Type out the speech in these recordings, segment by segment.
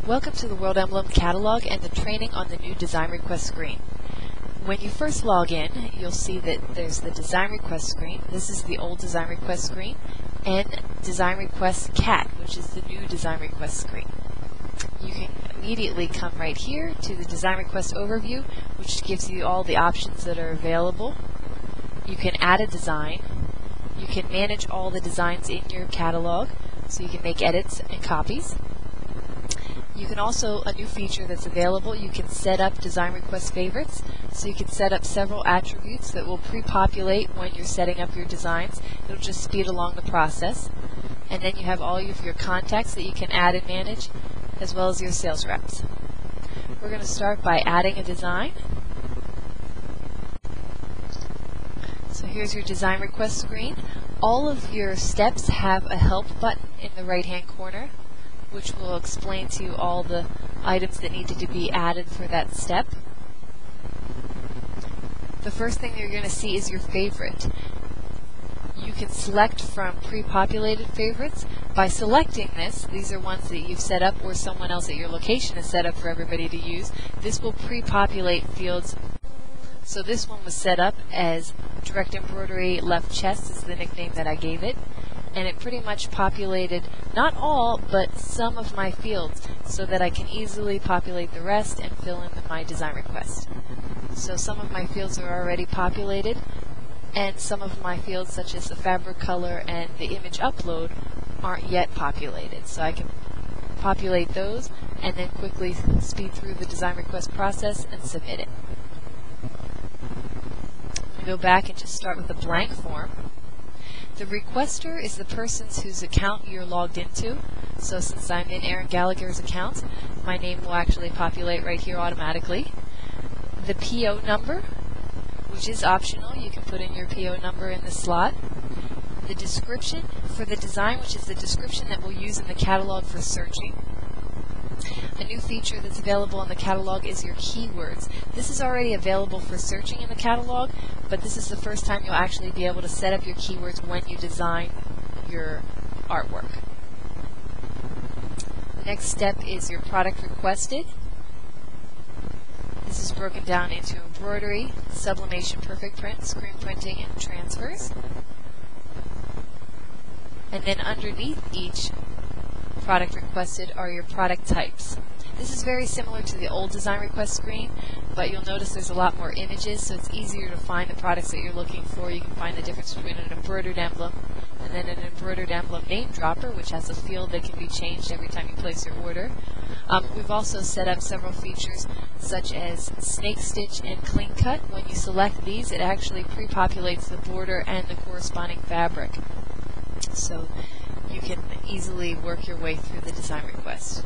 Welcome to the World Emblem Catalog and the training on the new Design Request screen. When you first log in, you'll see that there's the Design Request screen. This is the old Design Request screen, and Design Request Cat, which is the new Design Request screen. You can immediately come right here to the Design Request Overview, which gives you all the options that are available. You can add a design. You can manage all the designs in your catalog, so you can make edits and copies. You can also, a new feature that's available, you can set up Design Request Favorites. So you can set up several attributes that will pre-populate when you're setting up your designs. It'll just speed along the process. And then you have all of your contacts that you can add and manage, as well as your sales reps. We're going to start by adding a design. So here's your Design Request screen. All of your steps have a Help button in the right-hand corner, which will explain to you all the items that needed to be added for that step. The first thing you're going to see is your favorite. You can select from pre-populated favorites. By selecting this, these are ones that you've set up or someone else at your location has set up for everybody to use. This will pre-populate fields. So this one was set up as Direct Embroidery Left Chest is the nickname that I gave it. And it pretty much populated, not all, but some of my fields, so that I can easily populate the rest and fill in my design request. So some of my fields are already populated, and some of my fields, such as the fabric color and the image upload, aren't yet populated. So I can populate those and then quickly speed through the design request process and submit it. I'm going to go back and just start with a blank form. The requester is the person whose account you're logged into. So since I'm in Aaron Gallagher's account, my name will actually populate right here automatically. The PO number, which is optional, you can put in your PO number in the slot. The description for the design, which is the description that we'll use in the catalog for searching. A new feature that's available in the catalog is your keywords. This is already available for searching in the catalog, but this is the first time you'll actually be able to set up your keywords when you design your artwork. The next step is your product requested. This is broken down into embroidery, sublimation, perfect print, screen printing, and transfers. And then underneath each product requested are your product types. This is very similar to the old design request screen, but you'll notice there's a lot more images, so it's easier to find the products that you're looking for. You can find the difference between an embroidered emblem and then an embroidered emblem name dropper, which has a field that can be changed every time you place your order. We've also set up several features such as snake stitch and clean cut. When you select these, it actually pre-populates the border and the corresponding fabric. So you can easily work your way through the design request.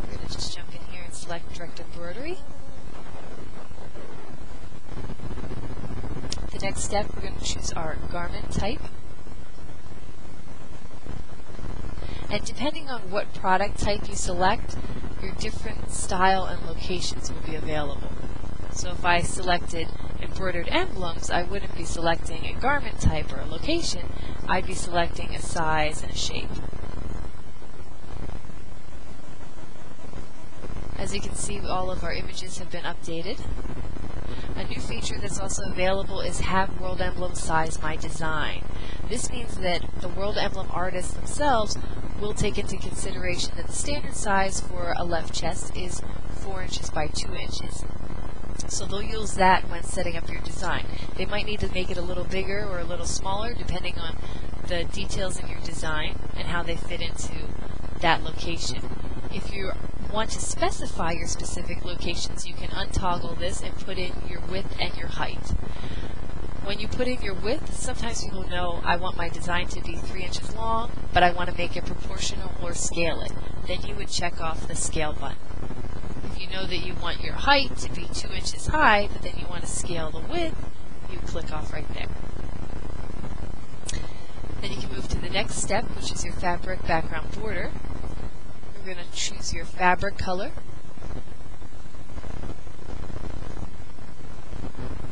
We're going to just jump in here and select Direct Embroidery. The next step, we're going to choose our garment type. And depending on what product type you select, your different style and locations will be available. So if I selected embroidered emblems, I wouldn't be selecting a garment type or a location. I'd be selecting a size and a shape. As you can see, all of our images have been updated. A new feature that's also available is Have World Emblem Size My Design. This means that the World Emblem artists themselves will take into consideration that the standard size for a left chest is 4 inches by 2 inches. So they'll use that when setting up your design. They might need to make it a little bigger or a little smaller depending on the details in your design and how they fit into that location. If you want to specify your specific locations, you can untoggle this and put in your width and your height. When you put in your width, sometimes people know I want my design to be 3 inches long, but I want to make it proportional or scale it. Then you would check off the scale button. If you know that you want your height to be 2 inches high, but then you want to scale the width, you click off right there. Then you can move to the next step, which is your fabric background border. We're going to choose your fabric color.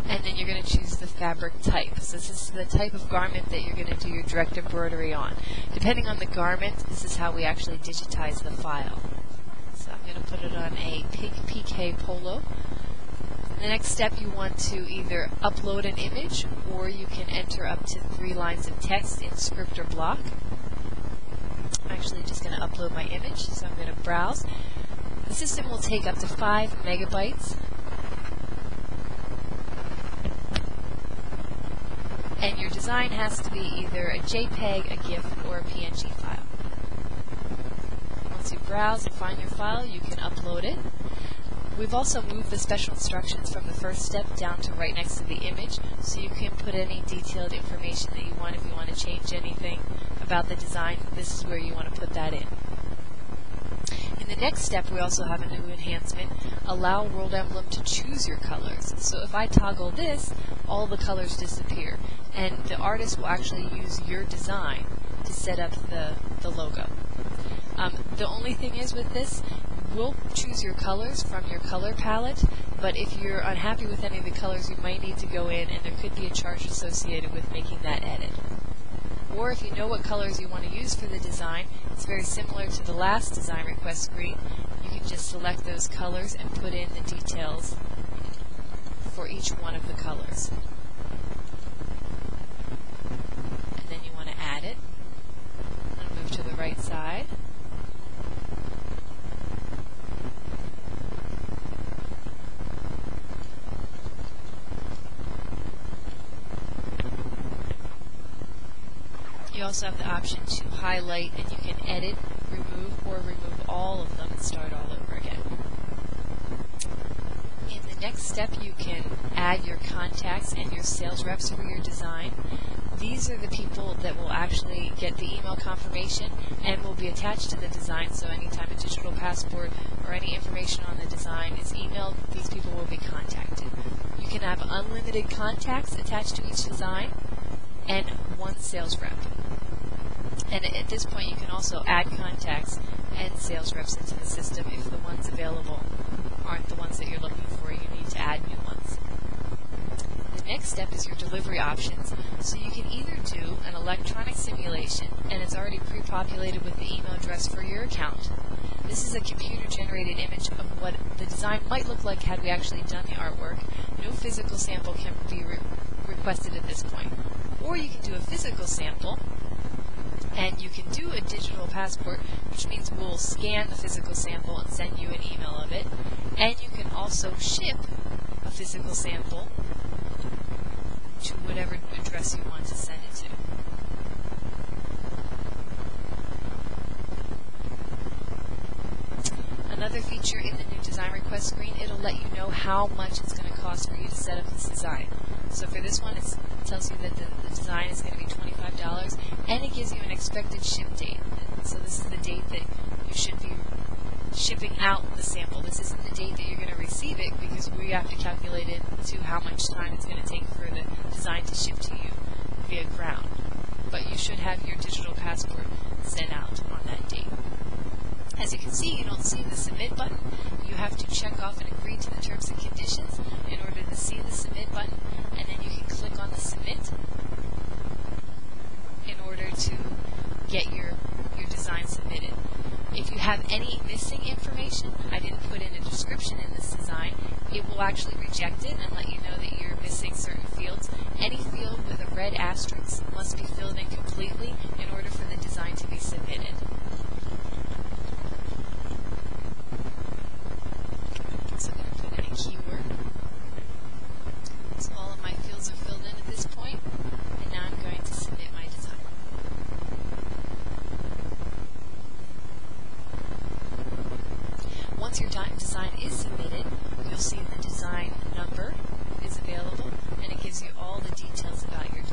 And then you're going to choose the fabric type. So this is the type of garment that you're going to do your direct embroidery on. Depending on the garment, this is how we actually digitize the file. going to put it on a pink PK polo. The next step, you want to either upload an image, or you can enter up to 3 lines of text in script or block. I'm actually just going to upload my image, so I'm going to browse. The system will take up to 5 megabytes. And your design has to be either a JPEG, a GIF, or a PNG file. Once you browse and find your file, you can upload it. We've also moved the special instructions from the first step down to right next to the image, so you can put any detailed information that you want. If you want to change anything about the design, this is where you want to put that in. In the next step, we also have a new enhancement: allow World Emblem to choose your colors. So if I toggle this, all the colors disappear, and the artist will actually use your design to set up the logo. The only thing is with this, we'll choose your colors from your color palette, but if you're unhappy with any of the colors, you might need to go in, and there could be a charge associated with making that edit. Or if you know what colors you want to use for the design, it's very similar to the last design request screen. You can just select those colors and put in the details for each one of the colors. And then you want to add it. And move to the right side. You also have the option to highlight, and you can edit, remove, or remove all of them and start all over again. In the next step, you can add your contacts and your sales reps for your design. These are the people that will actually get the email confirmation and will be attached to the design, so anytime a digital passport or any information on the design is emailed, these people will be contacted. You can have unlimited contacts attached to each design and 1 sales rep. And at this point, you can also add contacts and sales reps into the system if the ones available aren't the ones that you're looking for. You need to add new ones. The next step is your delivery options. So you can either do an electronic simulation, and it's already pre-populated with the email address for your account. This is a computer-generated image of what the design might look like had we actually done the artwork. No physical sample can be requested at this point. Or you can do a physical sample, and you can do a digital passport, which means we'll scan the physical sample and send you an email of it. And you can also ship a physical sample to whatever address you want to send it to. Another feature in the new design request screen, it'll let you know how much it's going to cost for you to set up this design. So for this one, it tells you that the design is going to be $25, and it gives you an expected ship date. So this is the date that you should be shipping out the sample. This isn't the date that you're going to receive it, because we have to calculate it to how much time it's going to take for the design to ship to you via ground. But you should have your digital passport sent out on that date. As you can see, you don't see the submit button. You have to check off and agree to the terms and conditions in order to see the submit button, and then you can click on the submit in order to get your design submitted. If you have any missing information, I didn't put in a description in this design, it will actually reject it and let you know that you're missing certain fields. Any field with a red asterisk must be filled in completely in order for the design to be submitted. So I'm going to put in a keyword. So all of my fields are filled in at this point, and now I'm going to submit my design. Once your design is submitted, you'll see the design number is available, and it gives you all the details about your